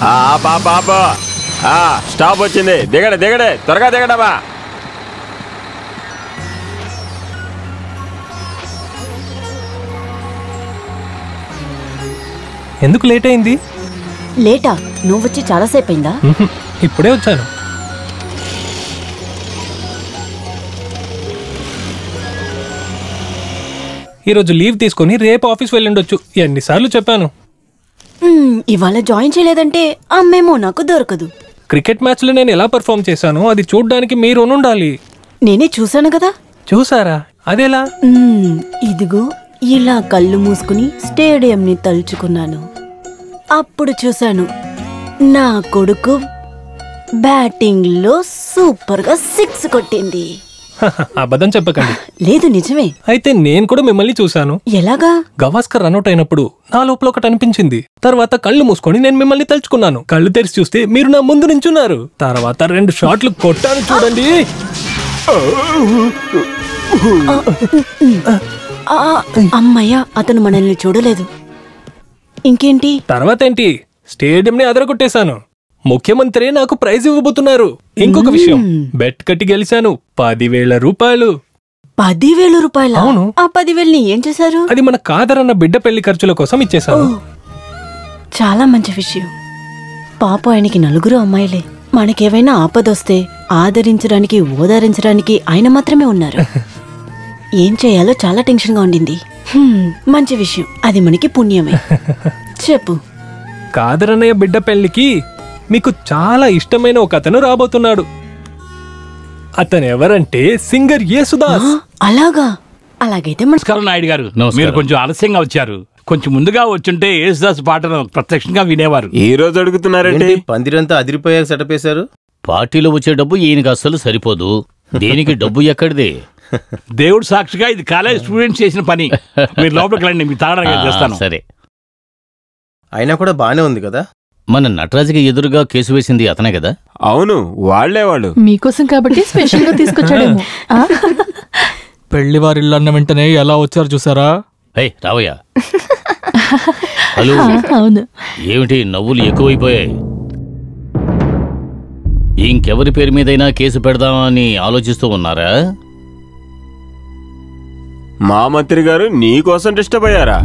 పాప స్టాప్ వచ్చింది. దిగడే త్వరగా దిగడమా. ఎందుకు లేట్ అయింది? లేటా? నువ్వు వచ్చి చాలాసేపు అయిందా? ఇప్పుడే వచ్చాను. ఈరోజు లీవ్ తీసుకొని రేపు ఆఫీస్ వెళ్ళిండొచ్చు. ఎన్నిసార్లు చెప్పాను. ఇవాళ జాయిన్ చేయలేదంటే అమ్మేమో నాకు దొరకదు. క్రికెట్ మ్యాచ్లో నేను ఎలా పర్ఫామ్ చేశానో అది చూడ్డానికి మీరు ఉండాలి. నేనే చూశాను కదా. చూసారా? అదేలా? ఇదిగో ఇలా కళ్ళు మూసుకుని స్టేడియంని తలుచుకున్నాను. అప్పుడు చూశాను నా కొడుకు బ్యాటింగ్లో సూపర్గా 6 కొట్టింది. అబద్ధం చెప్పకండి. లేదు, నిజమే. అయితే నేను కూడా మిమ్మల్ని చూశాను. ఎలాగా? గవాస్కర్ రన్అట్ అయినప్పుడు నా లోపల ఒకటి అనిపించింది. తర్వాత కళ్ళు మూసుకొని నేను మిమ్మల్ని తలుచుకున్నాను. కళ్ళు తెరిచి చూస్తే మీరు నా ముందు నించున్నారు. తర్వాత 2 షాట్లు కొట్టాను చూడండి. అమ్మయ్యా, అతను మనల్ని చూడలేదు. ఇంకేంటి తర్వాత ఏంటి? స్టేడియంని అదరగొట్టేశాను. ముఖ్యమంత్రి నాకు ప్రైజ్ ఇవ్వబోతున్నారు. ఇంకొక విషయం, బెట్ కట్టి గెలిచాను. 10,000 రూపాయలు. 10,000 రూపాయలు? అవును. ఆ 10,000ని ఏం చేశారు? అది మన కాదరన్న బిడ్డ పెళ్లి ఖర్చుల కోసం ఇచ్చేశాను. చాలా మంచి విషయం. పాప ఆయనకి 4 అమ్మాయిలే. మనకేవైనా ఆపదొస్తే ఆదరించడానికి ఓదారించడానికి ఆయన మాత్రమే ఉన్నారు. ఏం చేయాలో చాలా టెన్షన్ గా ఉండింది. మంచి విషయం, అది మనకి పుణ్యమే. చెప్పు. కాదరన్నయ్య బిడ్డ పెళ్లికి మీకు చాలా ఇష్టమైన ఒక అతను రాబోతున్నాడు. అతను ఎవరంటే సింగర్ యేసుదాస్. అలాగా? అలాగైతే నమస్కారం నాయుడు గారు. మీరు కొంచెం ఆలస్యంగా వచ్చారు. కొంచెం ముందుగా వచ్చుంటే యేసుదాస్ పాటను ప్రత్యక్షంగా వినేవారు. ఈ రోజు అడుగుతున్నారంటే పందిరంతా అదిరిపోయాక సెటప్ వేశారు. పార్టీలో వచ్చే డబ్బు ఈయనకి అస్సలు సరిపోదు. దేనికి డబ్బు ఎక్కడిదే? దేవుడు సాక్షిగా ఇది కాలేజ్ స్టూడెంట్స్ చేసిన పని. మీరు లోపలికి రండి, మీకు తాగడానికి చేస్తాను. సరే. అయినా కూడా బానే ఉంది కదా. మన నటరాజుకి ఎదురుగా కేసు వేసింది అతనే కదా? అవును, వాళ్ళు మీకోసం కాబట్టి స్పెషల్ గా తీసుకొచ్చాడేమో. పెళ్లి వారి ఇల్లు అన్న వెంటనే ఎలా వచ్చారు చూసారా? రావయ్యా. హలో. అవును. ఏమిటి నవ్వులు ఎక్కువైపోయాయి? ఇంకెవరి పేరు మీదైనా కేసు పెడదామని ఆలోచిస్తూ ఉన్నారా? మా మంత్రి గారు నీకోసం డిస్టర్బ్ అయ్యారా?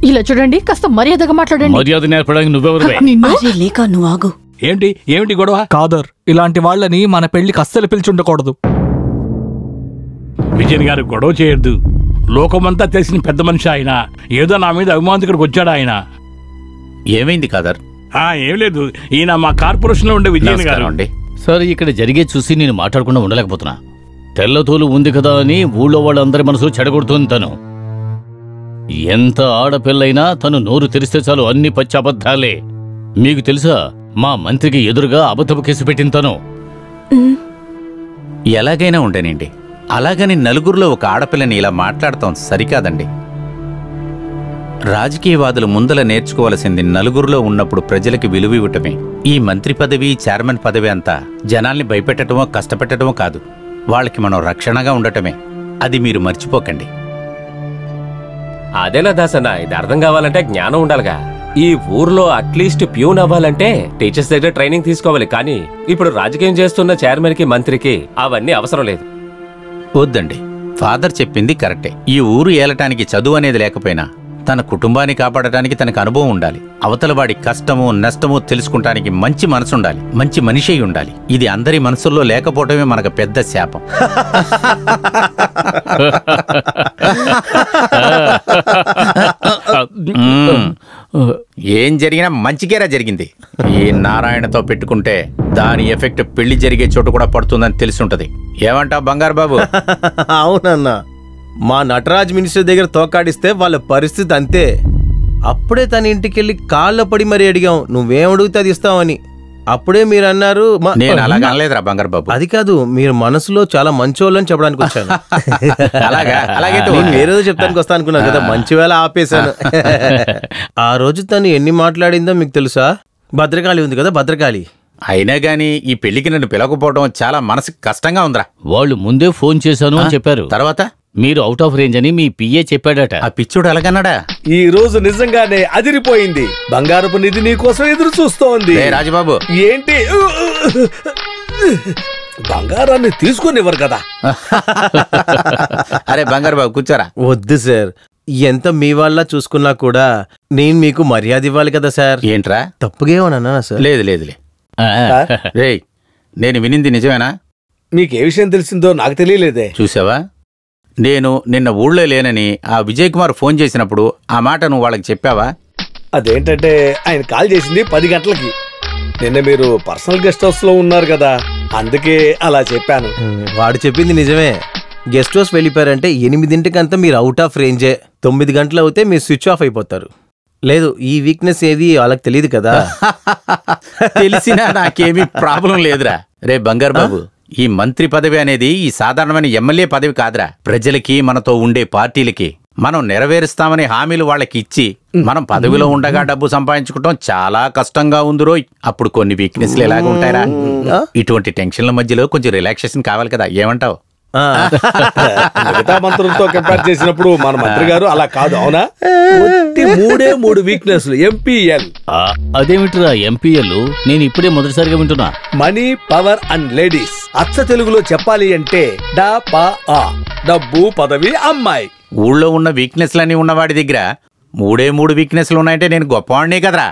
ఇలా చూడండి, కాస్త మర్యాదగా మాట్లాడండి. మర్యాద నేర్పడానికి నువ్వెవరు? లేక నువ్వు ఆగు. ఏమిటి గొడవ? కాదర్, ఇలాంటి వాళ్ళని మన పెళ్లికి అస్సలు పిలిచుండకూడదు. విజయన్ గారు గొడవ చేయొద్దు. లోకమంతా తెలిసిన పెద్ద మనిషి ఆయన. ఏదో నా మీద అభిమానికుడికి వచ్చాడు ఆయన. ఏమైంది కాదర్? ఏం లేదు, ఈయన మా కార్పొరేషన్ లో ఉండే విజయన్ గారు అండి. సరే, ఇక్కడ జరిగే చూసి నేను మాట్లాడకుండా ఉండలేకపోతున్నా. తెల్లతోలు ఉంది కదా అని ఊళ్ళో వాళ్ళందరి మనసు చెడగొడుతుంది తను. ఎంత ఆడపిల్లైనా తను నోరు తెరిస్తే చాలు అన్ని పచ్చి అబద్ధాలే. మీకు తెలుసా, మా మంత్రికి ఎదురుగా అబద్ధపు కేసు పెట్టింది తను. ఎలాగైనా ఉండేనండి, అలాగని నలుగురిలో ఒక ఆడపిల్లని ఇలా మాట్లాడతాం సరికాదండి. రాజకీయవాదులు ముందల నేర్చుకోవలసింది నలుగురిలో ఉన్నప్పుడు ప్రజలకి విలువ ఇవ్వటమే. ఈ మంత్రి పదవి, చైర్మన్ పదవి అంతా జనాల్ని భయపెట్టడమో కష్టపెట్టడమో కాదు, వాళ్ళకి మనం రక్షణగా ఉండటమే. అది మీరు మర్చిపోకండి. అదేనా దాసన్న, ఇది అర్థం కావాలంటే జ్ఞానం ఉండాలిగా. ఈ ఊర్లో అట్లీస్ట్ ప్యూన్ అవ్వాలంటే టీచర్స్ దగ్గర ట్రైనింగ్ తీసుకోవాలి. కానీ ఇప్పుడు రాజకీయం చేస్తున్న చైర్మన్ కి, మంత్రికి అవన్నీ అవసరం లేదు. వద్దండి, ఫాదర్ చెప్పింది కరెక్టే. ఈ ఊరు ఏలటానికి చదువు అనేది లేకపోయినా తన కుటుంబాన్ని కాపాడటానికి తనకు అనుభవం ఉండాలి. అవతల వాడి కష్టము నష్టము తెలుసుకుంటానికి మంచి మనసు ఉండాలి, మంచి మనిషి ఉండాలి. ఇది అందరి మనసుల్లో లేకపోవటమే మనకు పెద్ద శాపం. ఏం జరిగినా మంచికేరా జరిగింది. ఈ నారాయణతో పెట్టుకుంటే దాని ఎఫెక్ట్ పెళ్లి జరిగే చోటు కూడా పడుతుందని తెలిసి ఏమంటావు బంగారు బాబు? అవునన్నా, మా నటరాజ్ మినిస్టర్ దగ్గర తోకాడిస్తే వాళ్ళ పరిస్థితి అంతే. అప్పుడే తన ఇంటికెళ్ళి కాళ్ళ పడి మరీ అడిగాం, నువ్వేం అడిగితే అది ఇస్తావని. అప్పుడే మీరు అన్నారు. నేను అలాగ అనలేదురా బంగారు బాబు. అది కాదు, మీరు మనసులో చాలా మంచోళ్ళని చెప్పడానికి వచ్చాను. అలాగైతే నేను వేరేదో చెప్తానికి వస్తా అనుకున్నాను కదా, మంచి వేళ ఆపేశాను. ఆ రోజు తను ఎన్ని మాట్లాడిందో మీకు తెలుసా? భద్రకాళి ఉంది కదా, భద్రకాళి. అయినా గాని ఈ పెళ్లికి నన్ను పిలవకపోవడం చాలా మనసుకి కష్టంగా ఉందిరా. వాళ్ళు ముందే ఫోన్ చేశాను అని చెప్పారు. తర్వాత మీరు అవుట్ ఆఫ్ రేంజ్ అని మీ పిఏ చెప్పాడట. ఆ పిచ్చోడు ఎలాగన్నాడా? ఈ రోజు నిజంగానే అదిరిపోయింది. బంగారపు నిధి నీ కోసం ఎదురు చూస్తోంది. రాజబాబు ఏంటి బంగారాన్ని తీసుకునివ్వరు కదా? అరే బంగారు బాబు కూర్చోరా. వద్దు సార్, ఎంత మీ వాళ్ళ చూసుకున్నా కూడా నేను మీకు మర్యాద ఇవ్వాలి కదా సార్. ఏంట్రా తప్పుగా ఏమన్నా సార్? లేదు లేదులే. రేయ్ నేను వినింది నిజమేనా? మీకే విషయం తెలిసిందో నాకు తెలియలేదే. చూసావా, నేను నిన్న ఊళ్ళో లేనని ఆ విజయ్ కుమార్ ఫోన్ చేసినప్పుడు ఆ మాట నువ్వు వాళ్ళకి చెప్పావా? అదేంటంటే ఆయన కాల్ చేసింది 10 గంటలకి. నిన్న మీరు పర్సనల్ గెస్ట్ హౌస్ లో ఉన్నారు కదా, అందుకే అలా చెప్పాను. వాడు చెప్పింది నిజమే. గెస్ట్ హౌస్ వెళ్ళిపోయారంటే 8 మీరు అవుట్ ఆఫ్ రేంజే. 9 గంటలు అవుతే మీరు స్విచ్ ఆఫ్ అయిపోతారు. లేదు, ఈ వీక్నెస్ ఏది వాళ్ళకి తెలియదు కదా. తెలిసినా నాకేమీ ప్రాబ్లం లేదురా. రే బంగారు బాబు, ఈ మంత్రి పదవి అనేది ఈ సాధారణమైన ఎమ్మెల్యే పదవి కాదురా. ప్రజలకి, మనతో ఉండే పార్టీలకి మనం నెరవేరుస్తామని హామీలు వాళ్ళకి ఇచ్చి మనం పదవిలో ఉండగా డబ్బు సంపాదించుకోవటం చాలా కష్టంగా ఉందిరోయ్. అప్పుడు కొన్ని వీక్నెస్లు ఎలాగ ఉంటాయరా? ఇటువంటి టెన్షన్ల మధ్యలో కొంచెం రిలాక్సేషన్ కావాలి కదా, ఏమంటావు? మిగతా మంత్రులతో కంపేర్ చేసినప్పుడు మన మంత్రి గారు అలా కాదు, అవునా? 3 వీక్నెస్లు. ఎంపీఎల్. అదేమిట్రా ఎంపీఎల్? నేను ఇప్పుడే మొదటిసారిగా వింటున్నా. Money, power and ladies. అచ్చ తెలుగులో చెప్పాలి అంటే డబ్బు, పదవి, అమ్మాయి. ఊళ్ళో ఉన్న వీక్నెస్లన్నీ ఉన్నవాడి దగ్గర 3 వీక్నెస్లు ఉన్నాయంటే నేను గొప్పవాడినే కదరా.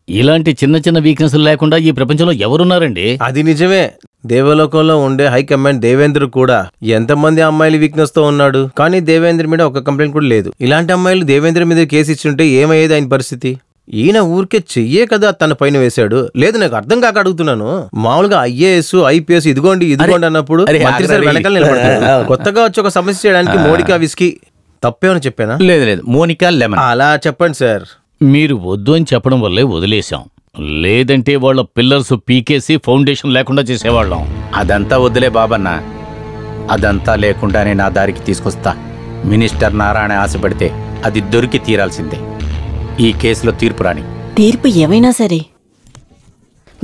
ఇలాంటి చిన్న చిన్న వీక్నెస్లు లేకుండా ఈ ప్రపంచంలో ఎవరున్నారండి? అది నిజమే. దేవలోకంలో ఉండే హైకమాండ్ దేవేంద్ర కూడా ఎంతమంది అమ్మాయిలు వీక్నెస్ తో ఉన్నాడు, కానీ దేవేంద్ర మీద ఒక కంప్లైంట్ కూడా లేదు. ఇలాంటి అమ్మాయిలు దేవేంద్ర మీద కేసు ఇచ్చుంటే ఏమయ్యేది ఆయన పరిస్థితి? ఈయన ఊరికే చెయ్యే కదా తన పైన వేశాడు. లేదు, నాకు అర్థం కాక అడుగుతున్నాను. మామూలుగా ఐఏఎస్, ఐపీఎస్ ఇదిగోండి అన్నప్పుడు మంత్రి సార్ వెనకాల నిలబడతారు. కొత్తగా వచ్చి ఒక సమస్య చేయడానికి మోనికా విస్కీ తప్పేమని చెప్పానా? లేదు లేదు, మోనికా లెమన్. అలా చెప్పండి సార్. మీరు వద్దు అని చెప్పడం వల్లే వదిలేశాం. లేదంటే వాళ్ళ పిల్లర్స్ పీకేసి ఫౌండేషన్ లేకుండా చేసేవాళ్ళం. అదంతా వద్దులే బాబన్న, అదంతా లేకుండానే నా దారికి తీసుకొస్తా. మినిస్టర్ నారాయణ ఆశపడితే అది దొరికి తీరాల్సిందే. ఈ కేసులో తీర్పు రాని. తీర్పు ఏమైనా సరే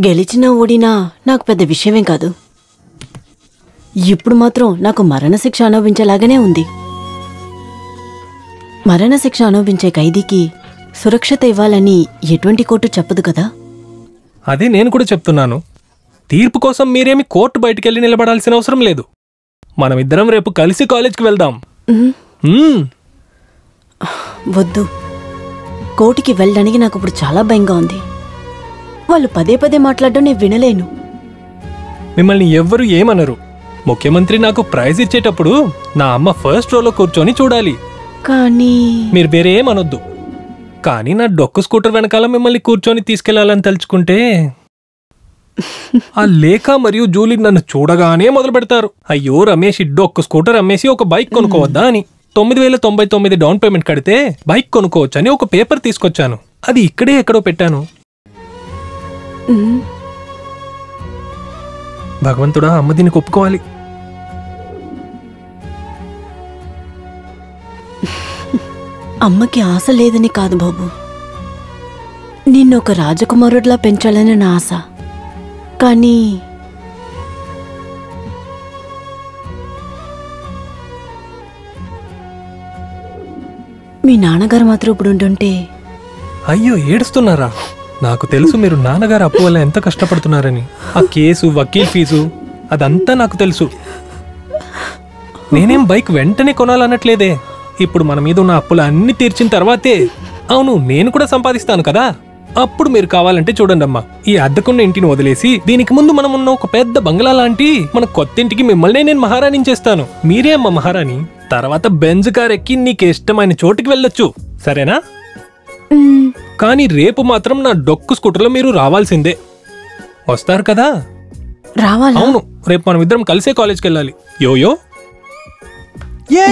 గెలిచినా ఓడినా నాకు పెద్ద విషయమేం కాదు. ఇప్పుడు మాత్రం నాకు మరణశిక్ష అనుభవించేలాగానే ఉంది. మరణశిక్ష అనుభవించే ఖైదీకి సురక్షత ఇవ్వాలని ఎటువంటి కోర్టు చెప్పదు కదా. అదే నేను కూడా చెప్తున్నాను. తీర్పు కోసం మీరేమి కోర్టు బయటికెళ్ళి నిలబడాల్సిన అవసరం లేదు. మనమిద్దరం రేపు కలిసి కాలేజ్కి వెళ్దాం. వద్దు, కోర్టుకి వెళ్ళడానికి నాకు ఇప్పుడు చాలా భయంగా ఉంది. వాళ్ళు పదే మాట్లాడడం నేను వినలేను. మిమ్మల్ని ఎవ్వరూ ఏమనరు. ముఖ్యమంత్రి నాకు ప్రైజ్ ఇచ్చేటప్పుడు నా అమ్మ ఫస్ట్ రోలో కూర్చొని చూడాలి. కానీ మీరు వేరే ఏమనొద్దు. కానీ నా డొక్కు స్కూటర్ వెనకాల మిమ్మల్ని కూర్చొని తీసుకెళ్లాలని తలుచుకుంటే ఆ లేఖ మరియు జూలీ నన్ను చూడగానే మొదలు పెడతారు. అయ్యో రమేష్, డొక్కు స్కూటర్ అమ్మేసి ఒక బైక్ కొనుక్కోవద్దా అని. 9,099 డౌన్ పేమెంట్ కడితే బైక్ కొనుక్కోవచ్చని ఒక పేపర్ తీసుకొచ్చాను. అది ఇక్కడే ఎక్కడో పెట్టాను. భగవంతుడా, అమ్మ దీనికి ఒప్పుకోవాలి. అమ్మకి ఆశ లేదని కాదు బాబు, నిన్నొక రాజకుమారుడిలా పెంచాలని నా ఆశ. కానీ మీ నాన్నగారు మాత్రం ఇప్పుడు ఉంటుంటే. అయ్యో, ఏడుస్తున్నారా? నాకు తెలుసు మీరు నాన్నగారు అప్పు వల్ల ఎంత కష్టపడుతున్నారని. ఆ కేసు, వకీల్ ఫీజు అదంతా నాకు తెలుసు. నేనేం బైక్ వెంటనే కొనాలన్నట్లేదే. ఇప్పుడు మన మీద ఉన్న అప్పులు అన్ని తీర్చిన తర్వాతే. అవును, నేను కూడా సంపాదిస్తాను కదా. అప్పుడు మీరు కావాలంటే చూడండమ్మా, ఈ అద్దెకున్న ఇంటిని వదిలేసి దీనికి ముందు మనం ఉన్న ఒక పెద్ద బంగ్లా లాంటి మన కొత్త ఇంటికి మిమ్మల్ని నేను మహారాణి చేస్తాను. మీరే అమ్మ మహారాణి. తర్వాత బెంజ్ కార్ ఎక్కి నీకు ఇష్టమైన చోటుకి వెళ్ళొచ్చు, సరేనా? కానీ రేపు మాత్రం నా డొక్కు స్కూటర్లో మీరు రావాల్సిందే. వస్తారు కదా? రావాలా? అవును, రేపు మనం ఇద్దరం కలిసే కాలేజ్కి వెళ్ళాలి. Yo-yo yeah